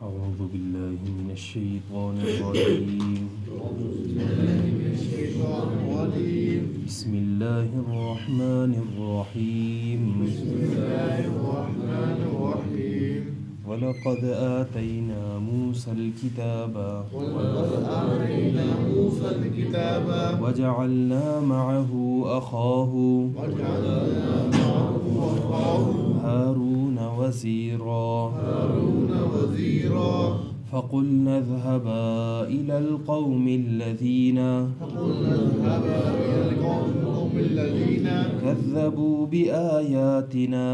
أعوذ بالله من الشيطان الرجيم. بسم الله الرحمن الرحيم. ولقد آتينا موسى الكتاب وجعلنا معه أخاه هارون وزيرا فقلنا اذهبا إلى القوم الذين كذبوا بآياتنا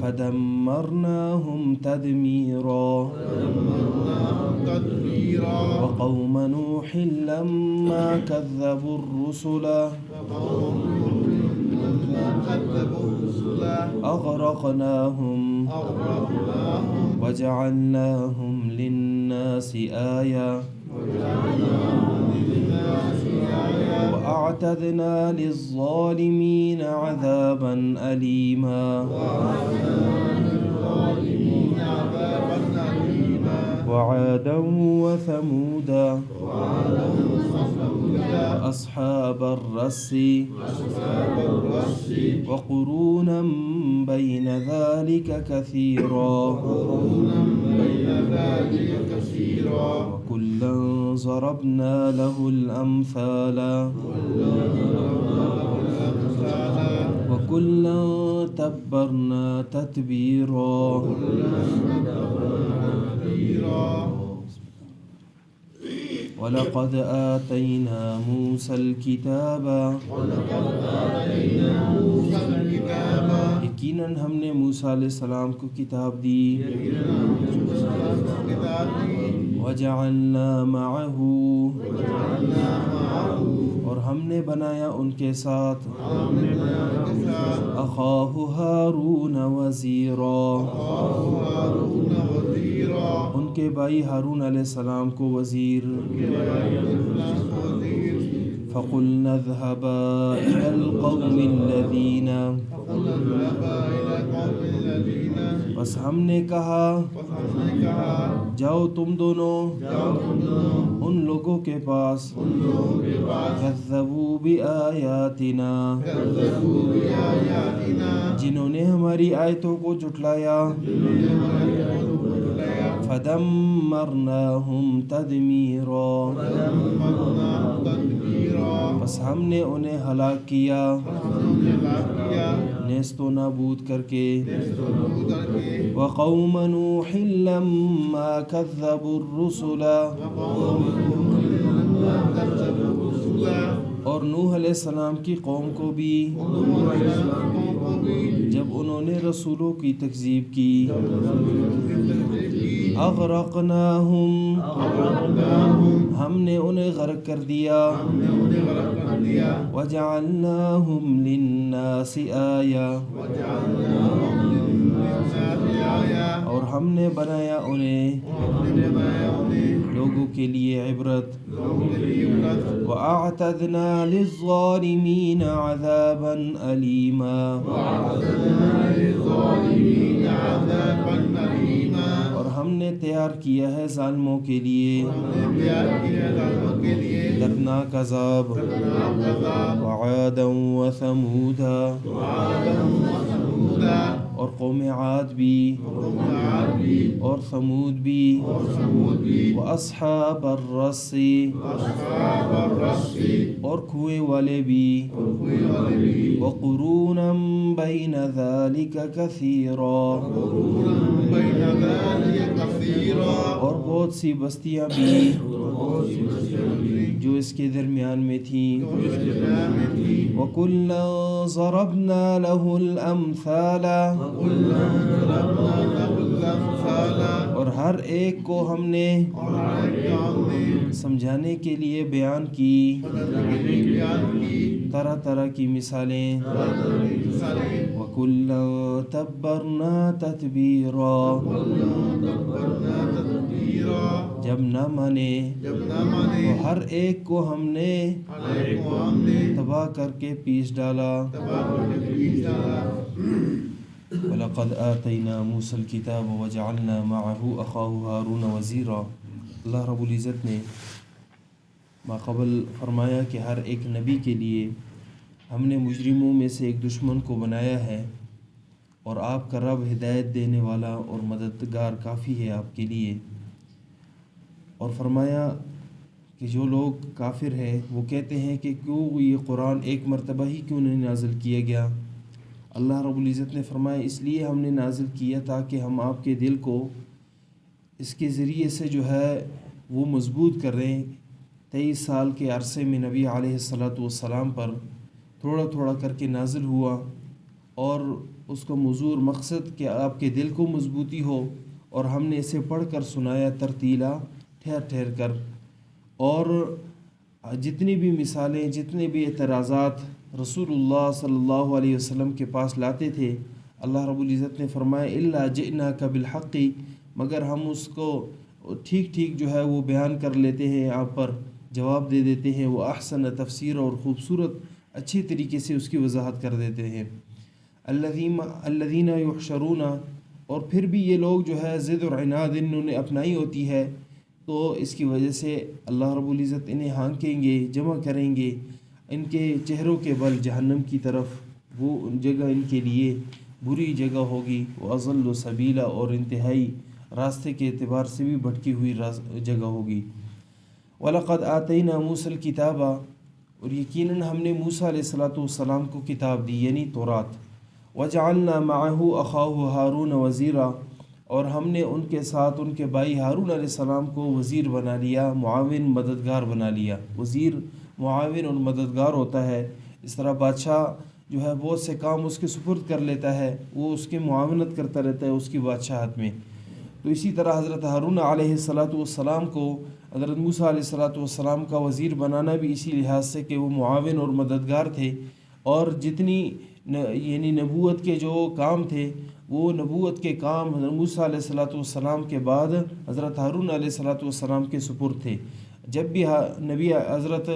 فدمرناهم تدميرا وقوم نوح لما كذبوا الرسل أغرقناهم وجعلناهم للناس آية وأعتدنا للظالمين عذابا أليما. وعادا وثمودا وأصحاب الرس وقرونا بين ذلك كثيرا وكلا ضربنا له الأمثال وكلا تبرنا تتبيرا. ولقد آتينا موسى الكتاب یقیناً ہم نے موسیٰ علیہ السلام کو کتاب دی. وجعلنا معه اور ہم نے بنایا ان کے ساتھ اخاہ ہارون وزیرا ان کے بھائی ہارون علیہ السلام کو وزیر. فقلنا اذهبا إلى القوم الذين بس ہم نے کہا جاؤ تم دونوں ان لوگوں کے پاس کذبوا بآیاتنا جنہوں نے ہماری آیتوں کو جھٹلایا. فدمرناهم تدمیرا بس ہم نے انہیں ہلاک کیا نیست و نابود کر کے. وقوم نوح لما كذبوا الرسل اور نوح علیہ السلام کی قوم کو بھی جب انہوں نے رسولوں کی تکذیب کی. اغرقناہم ہم نے انہیں غرق کر دیا. وجعلناہم للناس آیہ اور ہم نے بنایا انہیں لوگوں کے لیے عبرت. وَأَعْتَدْنَا لِلظَّالِمِينَ عَذَابًا أَلِيمًا اور ہم نے تیار کیا ہے ظالموں کے لیے دردناک عذاب. وعادا وثمودا اور قوم عاد بھی اور ثمود بھی. واصحاب الرس اور کنویں والے بھی. وقرونا بین ذلک کثیرا اور بہت سی بستیاں بھی جو اس کے درمیان میں تھیں. وَكُلًّا ضَرَبْنَا لَهُ الْأَمْثَالَ اور ہر ایک کو ہم نے سمجھانے کے لیے بیان کی طرح طرح کی مثالیں. وَكُلًّا تَبَّرْنَا تَتْبِيرًا جب نہ مانے تو ہر ایک کو ہم نے تباہ کر کے پیس ڈالا. وَلَقَدْ آتَيْنَا مُوسَى الْكِتَابَ وَجَعَلْنَا مَعَهُ أَخَاهُ هَارُونَ وَزِيرًا۔ اللہ رب العزت نے ماقبل فرمایا کہ ہر ایک نبی کے لیے ہم نے مجرموں میں سے ایک دشمن کو بنایا ہے، اور آپ کا رب ہدایت دینے والا اور مددگار کافی ہے آپ کے لیے۔ اور فرمایا کہ جو لوگ کافر ہیں وہ کہتے ہیں کہ کیوں یہ قرآن ایک مرتبہ ہی کیوں نہیں نازل کیا گیا؟ اللہ رب العزت نے فرمایا اس لیے ہم نے نازل کیا تاکہ ہم آپ کے دل کو اس کے ذریعے سے جو ہے وہ مضبوط کریں۔ 23 سال کے عرصے میں نبی علیہ السلام پر تھوڑا تھوڑا کر کے نازل ہوا، اور اس کا مضمون مقصد کہ آپ کے دل کو مضبوطی ہو، اور ہم نے اسے پڑھ کر سنایا ترتیلا، ٹھہر ٹھہر کر۔ اور جتنی بھی مثالیں، جتنے بھی اعتراضات رسول اللہ صلی اللہ علیہ وسلم کے پاس لاتے تھے، اللہ رب العزت نے فرمایا الا جئناک بالحق، مگر ہم اس کو ٹھیک ٹھیک جو ہے وہ بیان کر لیتے ہیں، آپ پر جواب دے دیتے ہیں، وہ احسن تفسیر، اور خوبصورت اچھی طریقے سے اس کی وضاحت کر دیتے ہیں۔ الذین یحشرون، اور پھر بھی یہ لوگ جو ہے ضد اور عناد انہوں نے اپنائی ہوتی ہے، تو اس کی وجہ سے اللہ رب العزت انہیں ہانکیں گے، جمع کریں گے ان کے چہروں کے بل جہنم کی طرف۔ وہ جگہ ان کے لیے بری جگہ ہوگی، وہ اضل سبیلا، اور انتہائی راستے کے اعتبار سے بھی بھٹکی ہوئی جگہ ہوگی۔ وَلَقَدْ آتَيْنَا مُوسَى الْكِتَابَ، اور یقیناً ہم نے موسیٰ علیہ السلام کو کتاب دی، یعنی تورات۔ وَجَعَلْنَا مَعَهُ أَخَاهُ هَارُونَ وَزِيرًا، اور ہم نے ان کے ساتھ ان کے بھائی ہارون علیہ السلام کو وزیر بنا لیا، معاون، مددگار بنا لیا۔ وزیر معاون اور مددگار ہوتا ہے۔ اس طرح بادشاہ جو ہے بہت سے کام اس کے سپرد کر لیتا ہے، وہ اس کی معاونت کرتا رہتا ہے اس کی بادشاہت میں۔ تو اسی طرح حضرت ہارون علیہ السلام کو حضرت موسیٰ علیہ السلام کا وزیر بنانا بھی اسی لحاظ سے کہ وہ معاون اور مددگار تھے، اور جتنی یعنی نبوت کے جو کام تھے، وہ نبوت کے کام حضرت موسیٰ علیہ السلام کے بعد حضرت ہارون علیہ السلام کے سپرد تھے۔ جب بھی نبی حضرت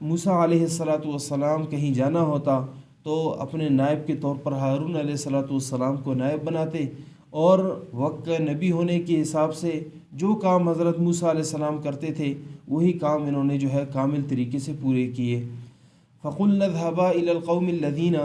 موسیٰ علیہ السلام کہیں جانا ہوتا تو اپنے نائب کے طور پر ہارون علیہ السلام کو نائب بناتے، اور وقت نبی ہونے کے حساب سے جو کام حضرت موسیٰ علیہ السلام کرتے تھے وہی کام انہوں نے جو ہے کامل طریقے سے پورے کیے۔ فَقُلْنَا اذْهَبَا إِلَى الْقَوْمِ الَّذِينَ،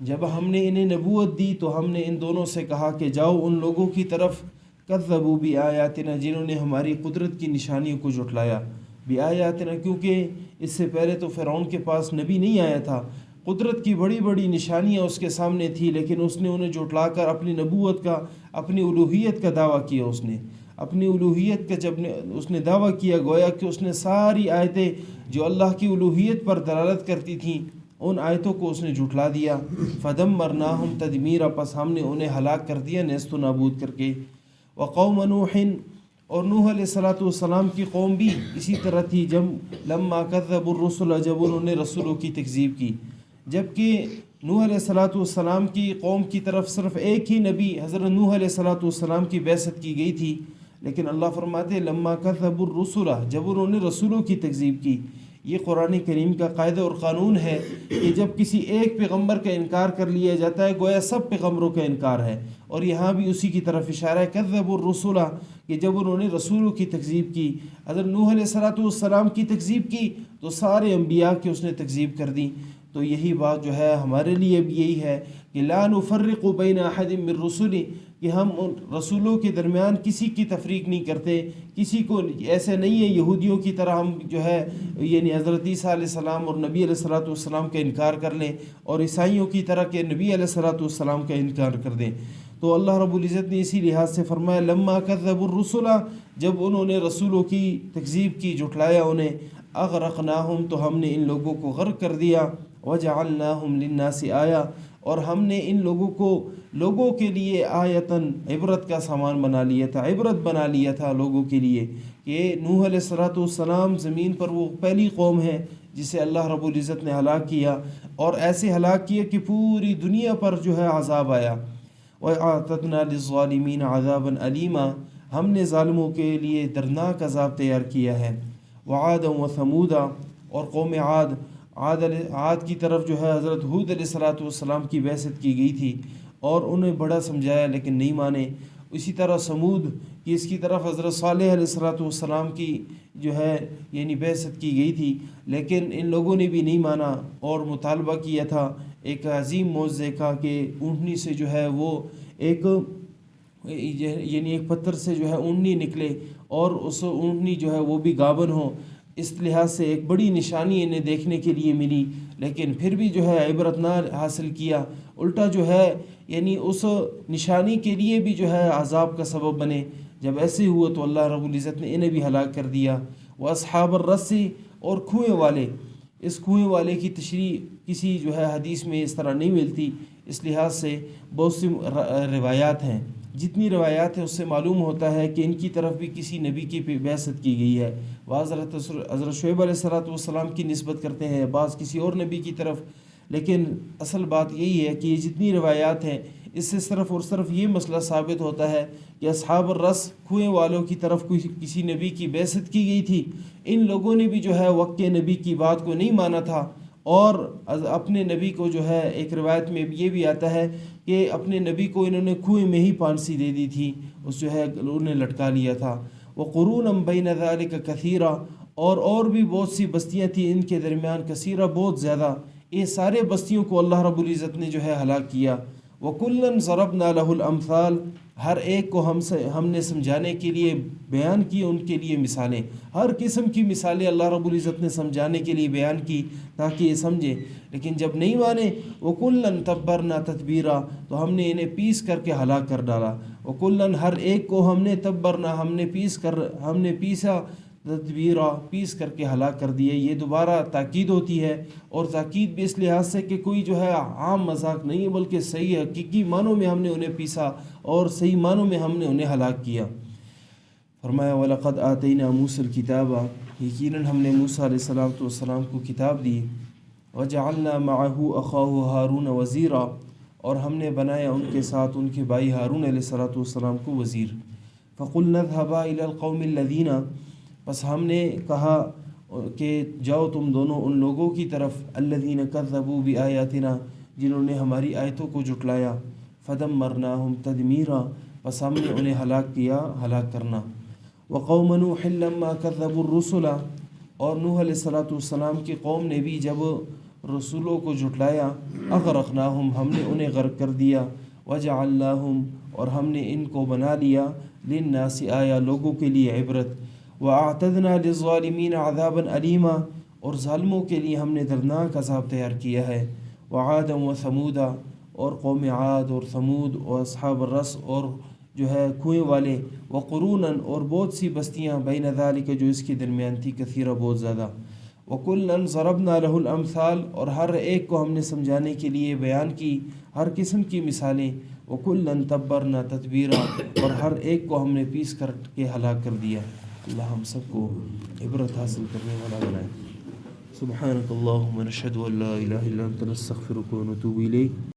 جب ہم نے انہیں نبوت دی تو ہم نے ان دونوں سے کہا کہ جاؤ ان لوگوں کی طرف کذبوا بآیاتنا، جنہوں نے ہماری قدرت کی نشانیوں کو جھٹلایا۔ بآیاتنا، کیونکہ اس سے پہلے تو فرعون کے پاس نبی نہیں آیا تھا، قدرت کی بڑی بڑی نشانیاں اس کے سامنے تھی، لیکن اس نے انہیں جھٹلا کر اپنی نبوت کا، اپنی الوہیت کا دعویٰ کیا۔ اس نے اپنی الوہیت کا جب اس نے دعویٰ کیا، گویا کہ اس نے ساری آیتیں جو اللہ کی الوہیت پر دلالت کرتی تھیں ان آیتوں کو اس نے جھٹلا دیا۔ فدمرناہم تدمیرا، پس ہم نے انہیں ہلاک کر دیا نیست و نابود کر کے۔ وقوم نوح، اور نوح علیہ السلام کی قوم بھی اسی طرح تھی، جب لما کذبوا الرسل، جب انہوں نے رسولوں کی تکذیب کی۔ جبکہ نوح علیہ السلام کی قوم کی طرف صرف ایک ہی نبی حضرت نوح علیہ السلام کی بعثت کی گئی تھی، لیکن اللہ فرماتے ہیں لما کذبوا الرسل، جب انہوں نے رسولوں کی تکذیب کی۔ یہ قرآن کریم کا قاعدہ اور قانون ہے کہ جب کسی ایک پیغمبر کا انکار کر لیا جاتا ہے گویا سب پیغمبروں کا انکار ہے، اور یہاں بھی اسی کی طرف اشارہ ہے کذبوا الرسل، کہ جب انہوں نے رسولوں کی تکذیب کی، حضرت نوح علیہ السلام کی تکذیب کی تو سارے انبیاء کی اس نے تکذیب کر دی۔ تو یہی بات جو ہے ہمارے لیے بھی یہی ہے کہ لا نفرق بین احد من رسلی، کہ ہم ان رسولوں کے درمیان کسی کی تفریق نہیں کرتے، کسی کو ایسے نہیں ہے یہودیوں کی طرح ہم جو ہے یعنی حضرت عیسیٰ علیہ السلام اور نبی علیہ السلام کا انکار کر لیں، اور عیسائیوں کی طرح کہ نبی علیہ السلام کا انکار کر دیں۔ تو اللہ رب العزت نے اسی لحاظ سے فرمایا لما کذبوا الرسل، جب انہوں نے رسولوں کی تکذیب کی، جھٹلایا انہیں، اغرقناہم، تو ہم نے ان لوگوں کو غرق کر دیا، وجعلناہم للناس آیہ، اور ہم نے ان لوگوں کو لوگوں کے لیے آیتاً، عبرت کا سامان بنا لیا تھا، عبرت بنا لیا تھا لوگوں کے لیے، کہ نوح علیہ السلام زمین پر وہ پہلی قوم ہے جسے اللہ رب العزت نے ہلاک کیا، اور ایسے ہلاک کیا کہ پوری دنیا پر جو ہے عذاب آیا۔ وَأَعْتَدْنَا لِلظَّالِمِينَ عَذَابًا أَلِيمًا، ہم نے ظالموں کے لیے دردناک عذاب تیار کیا ہے۔ وَعَادًا وَثَمُودًا، اور قوم عاد کی طرف جو ہے حضرت ہود علیہ السلام کی بعثت کی گئی تھی، اور انہیں بڑا سمجھایا لیکن نہیں مانے۔ اسی طرح سمود کی اس کی طرف حضرت صالح علیہ السلام کی جو ہے یعنی بعثت کی گئی تھی، لیکن ان لوگوں نے بھی نہیں مانا اور مطالبہ کیا تھا ایک عظیم معجزے کا کہ اونٹنی سے جو ہے وہ ایک یعنی ایک پتھر سے جو ہے اونٹنی نکلے اور اس اونٹنی جو ہے وہ بھی گابن ہو۔ اس لحاظ سے ایک بڑی نشانی انہیں دیکھنے کے لیے ملی، لیکن پھر بھی جو ہے عبرت نہ حاصل کیا، الٹا جو ہے یعنی اس نشانی کے لیے بھی جو ہے عذاب کا سبب بنے۔ جب ایسے ہوا تو اللہ رب العزت نے انہیں بھی ہلاک کر دیا۔ واصحاب الرس، اور کنویں والے، اس کنویں والے کی تشریح کسی جو ہے حدیث میں اس طرح نہیں ملتی، اس لحاظ سے بہت سی روایات ہیں۔ جتنی روایات ہیں اس سے معلوم ہوتا ہے کہ ان کی طرف بھی کسی نبی کی بعثت کی گئی ہے۔ بعض حضرت شعیب علیہ السلام کی نسبت کرتے ہیں، بعض کسی اور نبی کی طرف، لیکن اصل بات یہی ہے کہ یہ جتنی روایات ہیں اس سے صرف اور صرف یہ مسئلہ ثابت ہوتا ہے کہ اصحاب الرس کنویں والوں کی طرف کسی نبی کی بعثت کی گئی تھی۔ ان لوگوں نے بھی جو ہے وقت کے نبی کی بات کو نہیں مانا تھا اور اپنے نبی کو جو ہے ایک روایت میں یہ بھی آتا ہے کہ اپنے نبی کو انہوں نے کنویں میں ہی پھانسی دے دی تھی، اس جو ہے انہیں لٹکا لیا تھا۔ وقرون بین ذلک کثیرہ، اور بھی بہت سی بستیاں تھیں ان کے درمیان، کثیرہ بہت زیادہ، یہ سارے بستیوں کو اللہ رب العزت نے جو ہے ہلاک کیا۔ وَكُلًّا ضَرَبْنَا لَهُ الْأَمْثَالَ، ہر ایک کو ہم نے سمجھانے کے لیے بیان کی ان کے لیے مثالیں، ہر قسم کی مثالیں اللہ رب العزت نے سمجھانے کے لیے بیان کی تاکہ یہ سمجھے، لیکن جب نہیں مانے وَكُلًّا تَبَّرْنَا تَتْبِيرًا، تو ہم نے انہیں پیس کر کے ہلاک کر ڈالا۔ وَكُلًّا، ہر ایک کو ہم نے تبرنا، ہم نے پیسا، تدبیرہ، پیس کر کے ہلاک کر دیے۔ یہ دوبارہ تاکید ہوتی ہے، اور تاکید بھی اس لحاظ سے کہ کوئی جو ہے عام مذاق نہیں ہے بلکہ صحیح حقیقی معنوں میں ہم نے انہیں پیسا اور صحیح معنوں میں ہم نے انہیں ہلاک کیا۔ فرمایا وَلَقَدْ آتَيْنَا مُوسَى الْكِتَابَ، یقیناً ہم نے موسیٰ علیہ السلام کو کتاب دی۔ وَجَعَلْنَا مَعَهُ أَخَاهُ هَارُونَ وَزِيرًا، اور ہم نے بنایا ان کے ساتھ ان کے بھائی ہارون علیہ السلام کو وزیر۔ فَقُلْنَا اذْهَبَا إِلَى الْقَوْمِ الَّذِينَ، بس ہم نے کہا کہ جاؤ تم دونوں ان لوگوں کی طرف، الذین کذبوا بآیاتنا، جنہوں نے ہماری آیتوں کو جھٹلایا۔ فدمرناہم تدمیرا، بس ہم نے انہیں ہلاک کیا ہلاک کرنا۔ وقوم نوح لما کذبوا الرسل، اور نوح علیہ السلام کی قوم نے بھی جب رسولوں کو جھٹلایا، اغرقناہم، ہم نے انہیں غرق کر دیا۔ وجعلناہم، اور ہم نے ان کو بنا لیا، للناس آیا، لوگوں کے لیے عبرت۔ وَأَعْتَدْنَا لِلظَّالِمِينَ عَذَابًا أَلِيمًا، اور ظالموں کے لیے ہم نے دردناک عذاب تیار کیا ہے۔ وَعَادًا وَثَمُودًا، اور قوم عاد اور ثمود، اور اصحاب الرس، اور جو ہے کنویں والے، وقرونا، اور بہت سی بستیاں، بین ذالک، جو اس کے درمیان تھی، کثیرہ بہت زیادہ۔ وَكُلًّا ضَرَبْنَا لَهُ الْأَمْثَالَ، اور ہر ایک کو ہم نے سمجھانے کے لیے بیان کی ہر قسم کی مثالیں۔ وَكُلًّا تَبَّرْنَا تَتْبِيرًا، اور ہر ایک کو ہم نے پیس کر کے ہلاک کر دیا۔ اللہ ہم سب کو عبرت حاصل کرنے والا بنائے۔ سبحانک اللہم نشہد ان لا الہ الا انت نستغفرک ونتوب الیک۔